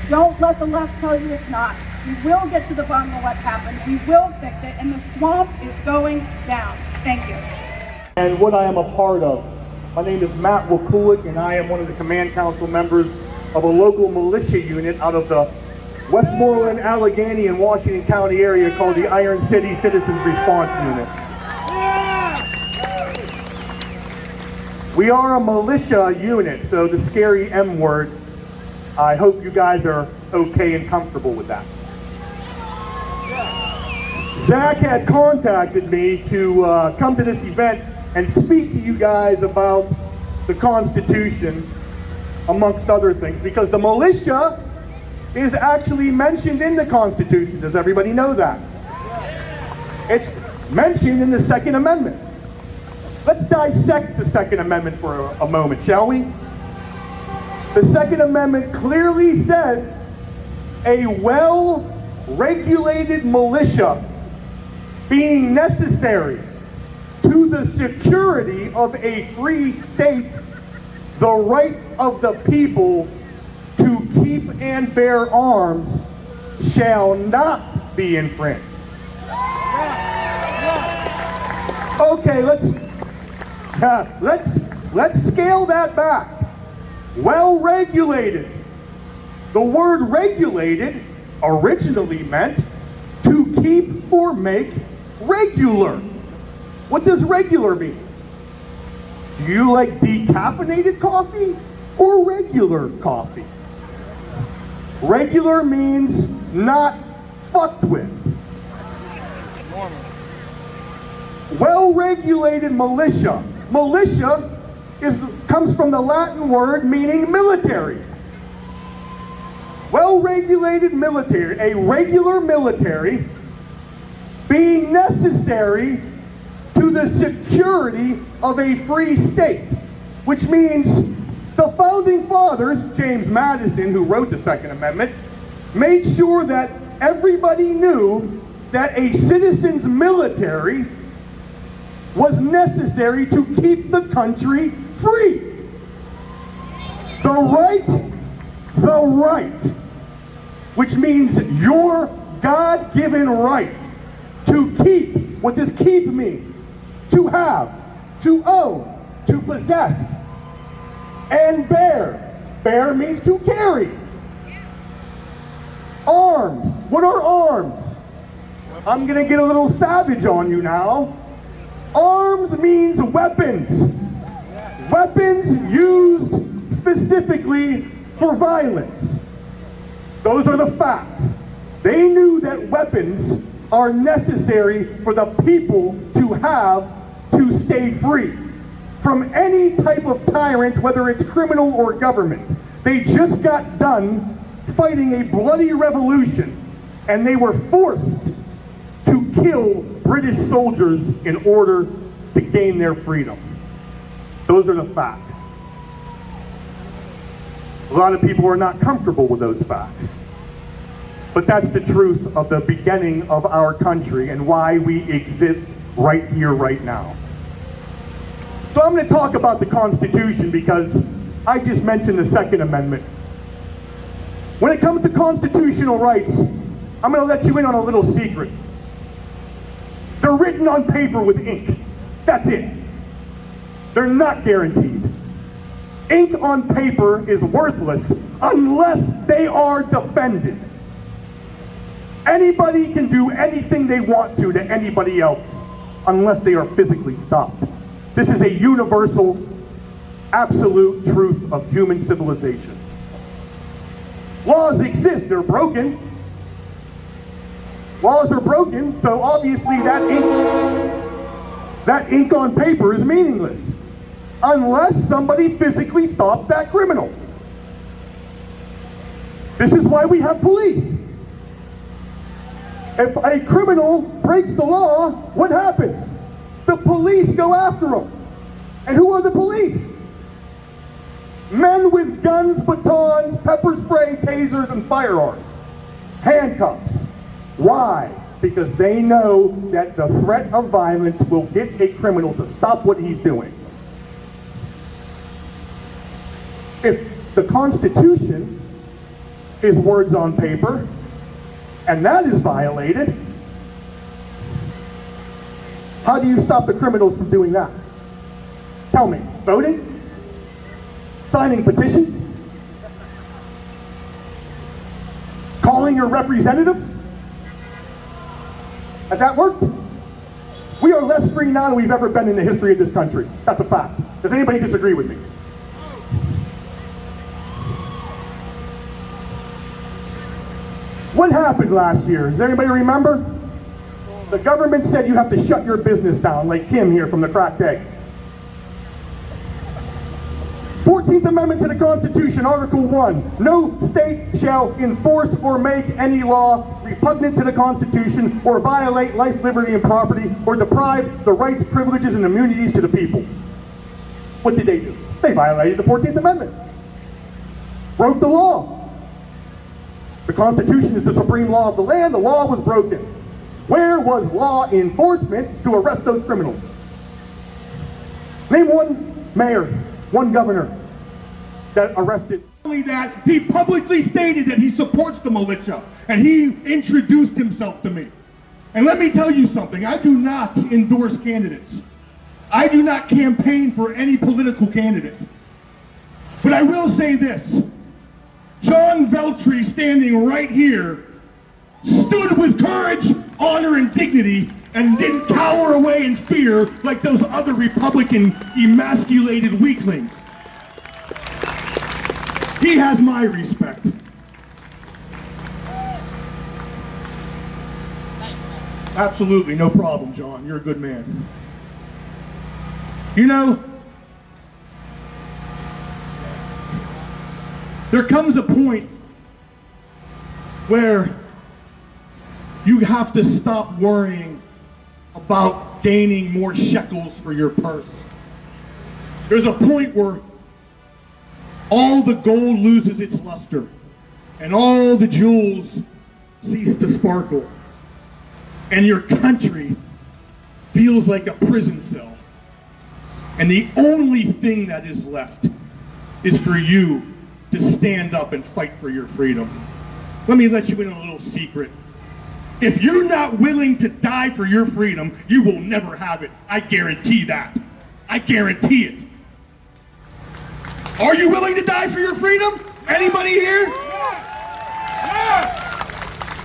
Don't let the left tell you it's not. We will get to the bottom of what happened. We will fix it, and the swamp is going down. Thank you. And what I am a part of. My name is Matt Wakulik, and I am one of the command council members of a local militia unit out of the Westmoreland, Allegheny, and Washington County area called the Iron City Citizens Response Unit. We are a militia unit, so the scary M word, I hope you guys are okay and comfortable with that. Zach had contacted me to come to this event and speak to you guys about the Constitution, amongst other things, because the militia is actually mentioned in the Constitution. Does everybody know that? It's mentioned in the Second Amendment. Let's dissect the Second Amendment for a moment, shall we? The Second Amendment clearly says a well-regulated militia being necessary to the security of a free state, the right of the people to keep and bear arms shall not be infringed. Okay, let's scale that back. Well-regulated. The word regulated originally meant to keep or make regular. What does regular mean? Do you like decaffeinated coffee or regular coffee? Regular means not fucked with. Well-regulated militia. Militia comes from the Latin word meaning military. Well-regulated military, a regular military being necessary to the security of a free state, which means the founding fathers, James Madison, who wrote the Second Amendment, made sure that everybody knew that a citizen's military was necessary to keep the country free. The right, which means your God-given right to keep. What does keep mean? To have, to own, to possess, and bear. Bear means to carry. Arms. What are arms? I'm going to get a little savage on you now. Arms means weapons. Weapons used specifically for violence. Those are the facts. They knew that weapons are necessary for the people to have to stay free from any type of tyrant, whether it's criminal or government. They just got done fighting a bloody revolution, and they were forced to kill British soldiers in order to gain their freedom. Those are the facts. A lot of people are not comfortable with those facts. But that's the truth of the beginning of our country and why we exist right here, right now. So I'm going to talk about the Constitution because I just mentioned the Second Amendment. When it comes to constitutional rights, I'm going to let you in on a little secret. They're written on paper with ink. That's it. They're not guaranteed. Ink on paper is worthless unless they are defended. Anybody can do anything they want to anybody else unless they are physically stopped. This is a universal, absolute truth of human civilization. Laws exist, they're broken. Laws are broken, so obviously that ink on paper is meaningless unless somebody physically stops that criminal. This is why we have police. If a criminal breaks the law, what happens? The police go after him. And who are the police? Men with guns, batons, pepper spray, tasers, and firearms. Handcuffs. Why? Because they know that the threat of violence will get a criminal to stop what he's doing. If the Constitution is words on paper, and that is violated. How do you stop the criminals from doing that? Tell me, voting? Signing petitions? Calling your representative? Has that worked? We are less free now than we've ever been in the history of this country. That's a fact. Does anybody disagree with me? What happened last year? Does anybody remember? The government said you have to shut your business down, like Kim here from the Cracked Egg. 14th Amendment to the Constitution, Article 1. No state shall enforce or make any law repugnant to the Constitution or violate life, liberty, and property or deprive the rights, privileges, and immunities to the people. What did they do? They violated the 14th Amendment. Broke the law. The Constitution is the supreme law of the land. The law was broken. Where was law enforcement to arrest those criminals? Name one mayor, one governor that arrested. Not only that, he publicly stated that he supports the militia, and he introduced himself to me. And let me tell you something, I do not endorse candidates. I do not campaign for any political candidate. But I will say this, John Veltri, standing right here, stood with courage, honor, and dignity, and didn't cower away in fear like those other Republican emasculated weaklings. He has my respect. Absolutely, no problem, John. You're a good man. You know, there comes a point where you have to stop worrying about gaining more shekels for your purse. There's a point where all the gold loses its luster and all the jewels cease to sparkle. And your country feels like a prison cell. And the only thing that is left is for you to stand up and fight for your freedom. Let me let you in on a little secret. If you're not willing to die for your freedom, you will never have it. I guarantee that. I guarantee it. Are you willing to die for your freedom? Anybody here?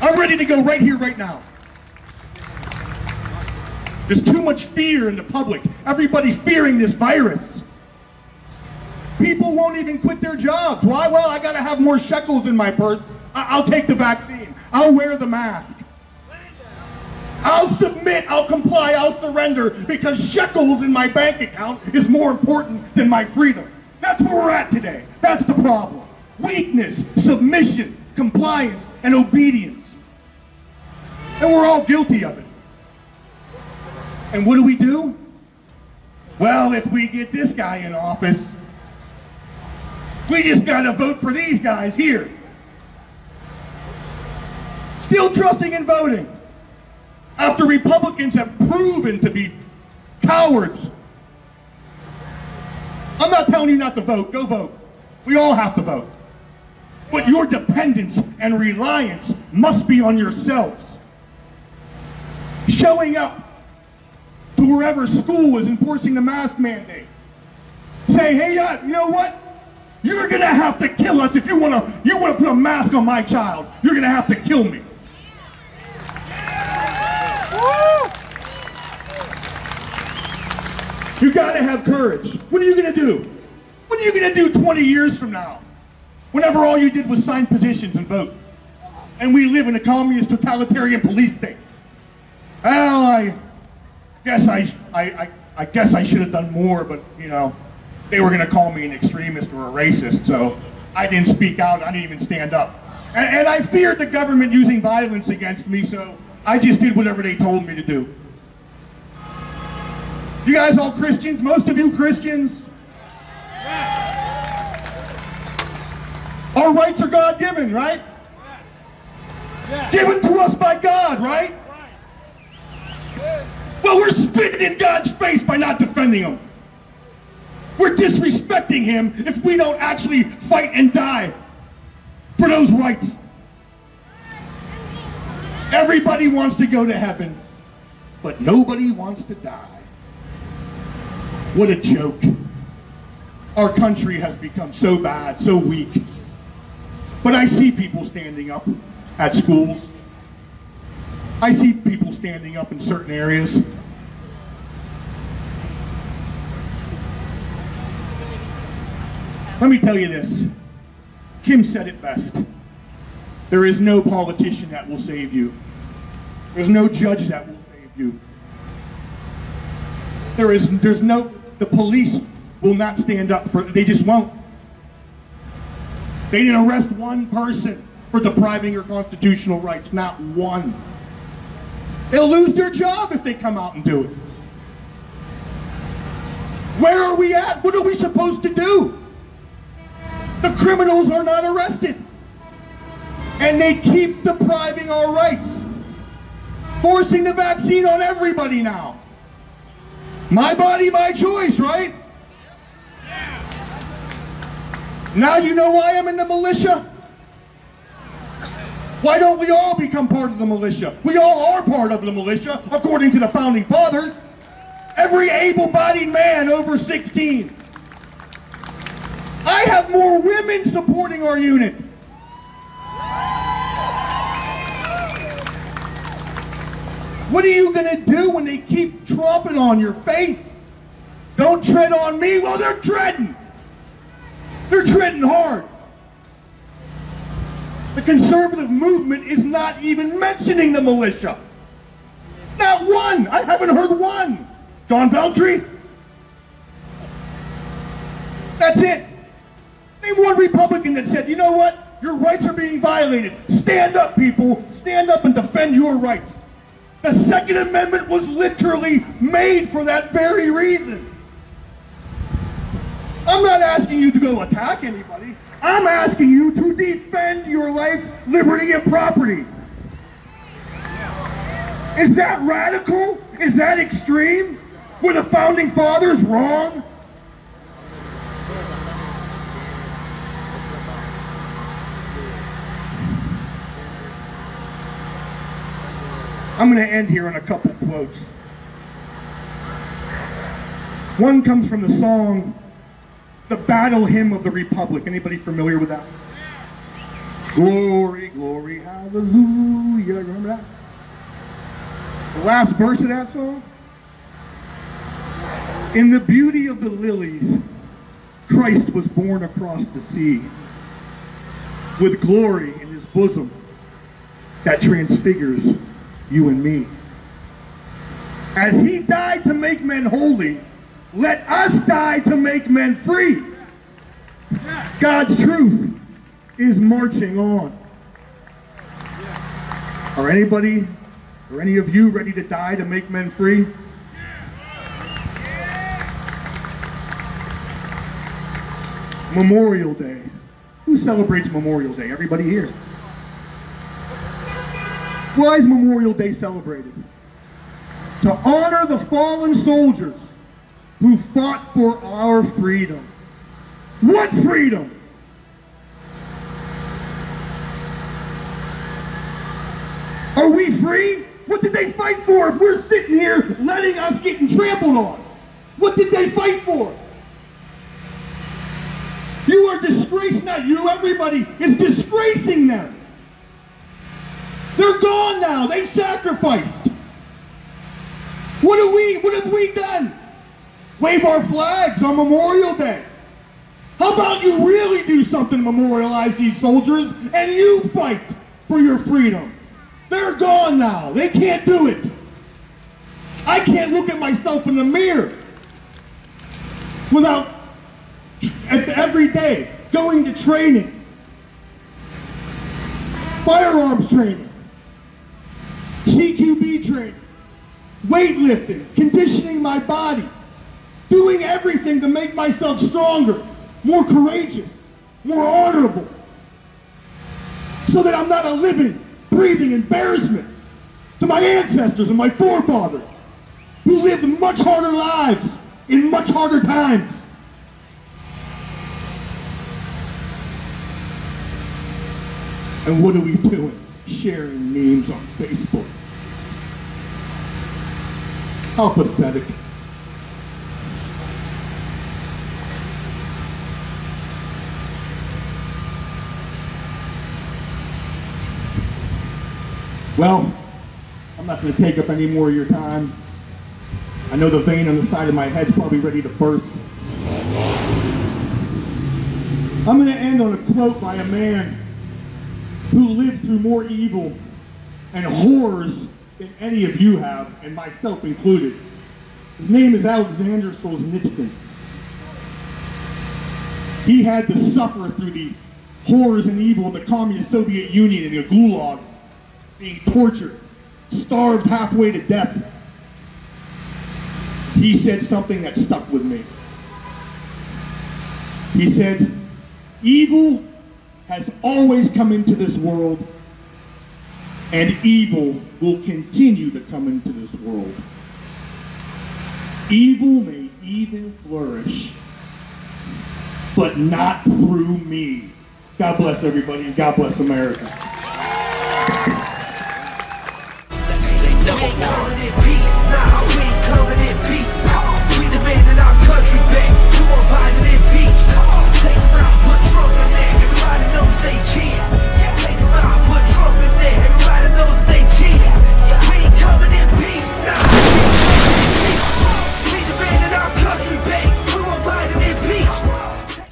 I'm ready to go right here, right now. There's too much fear in the public. Everybody's fearing this virus. People won't even quit their jobs. Why? Well, I gotta have more shekels in my purse. I'll take the vaccine. I'll wear the mask. I'll submit, I'll comply, I'll surrender, because shekels in my bank account is more important than my freedom. That's where we're at today. That's the problem. Weakness, submission, compliance, and obedience. And we're all guilty of it. And what do? Well, if we get this guy in office, we just gotta vote for these guys here. Still trusting in voting. After Republicans have proven to be cowards. I'm not telling you not to vote. Go vote. We all have to vote. But your dependence and reliance must be on yourselves. Showing up to wherever school is enforcing the mask mandate. Say, hey, you know what? You're gonna have to kill us if you wanna put a mask on my child. You're gonna have to kill me. You gotta have courage. What are you gonna do? What are you gonna do 20 years from now? Whenever all you did was sign petitions and vote. And we live in a communist totalitarian police state. Well, I guess I should have done more, but you know, they were gonna call me an extremist or a racist, so I didn't speak out, I didn't even stand up. And I feared the government using violence against me, so I just did whatever they told me to do. You guys all Christians? Most of you Christians? Our rights are God-given, right? Given to us by God, right? Well, we're spitting in God's face by not defending him. We're disrespecting him if we don't actually fight and die for those rights. Everybody wants to go to heaven, but nobody wants to die. What a joke. Our country has become so bad, so weak. But I see people standing up at schools. I see people standing up in certain areas. Let me tell you this. Kim said it best. There is no politician that will save you. There's no judge that will save you. The police will not stand up for, they just won't. They didn't arrest one person for depriving your constitutional rights, not one. They'll lose their job if they come out and do it. Where are we at? What are we supposed to do? The criminals are not arrested. And they keep depriving our rights. Forcing the vaccine on everybody now. My body, my choice, right? Now you know why I'm in the militia? Why don't we all become part of the militia? We all are part of the militia, according to the Founding Fathers. Every able-bodied man over 16. I have more women supporting our unit. What are you going to do when they keep tromping on your face? Don't tread on me. Well, they're treading. They're treading hard. The conservative movement is not even mentioning the militia. Not one. I haven't heard one. John Beltry? That's it. Name one Republican that said, you know what? Your rights are being violated. Stand up, people. Stand up and defend your rights. The Second Amendment was literally made for that very reason. I'm not asking you to go attack anybody. I'm asking you to defend your life, liberty, and property. Is that radical? Is that extreme? Were the Founding Fathers wrong? I'm going to end here on a couple quotes. One comes from the song, The Battle Hymn of the Republic. Anybody familiar with that? Glory, glory, hallelujah. Remember that? The last verse of that song? In the beauty of the lilies, Christ was born across the sea, with glory in his bosom that transfigures you and me. As he died to make men holy, let us die to make men free. God's truth is marching on. Are anybody, or any of you ready to die to make men free? Memorial Day. Who celebrates Memorial Day? Everybody here. Why is Memorial Day celebrated? To honor the fallen soldiers who fought for our freedom. What freedom? Are we free? What did they fight for if we're sitting here letting us getting trampled on? What did they fight for? You are disgraced, not you, everybody is disgracing them. They're gone now. They sacrificed. What have we done? Wave our flags on Memorial Day. How about you really do something to memorialize these soldiers and you fight for your freedom? They're gone now. They can't do it. I can't look at myself in the mirror without every day going to training, firearms training, CQB training, weightlifting, conditioning my body, doing everything to make myself stronger, more courageous, more honorable, so that I'm not a living, breathing embarrassment to my ancestors and my forefathers who lived much harder lives in much harder times. And what are we doing? Sharing memes on Facebook. How pathetic. Well, I'm not going to take up any more of your time. I know the vein on the side of my head's probably ready to burst. I'm going to end on a quote by a man who lived through more evil and horrors than any of you have, and myself included. His name is Alexander Solzhenitsyn. He had to suffer through the horrors and evil of the Communist Soviet Union and the Gulag, being tortured, starved halfway to death. He said something that stuck with me. He said, evil has always come into this world, and evil will continue to come into this world. Evil may even flourish, but not through me. God bless everybody, and God bless America.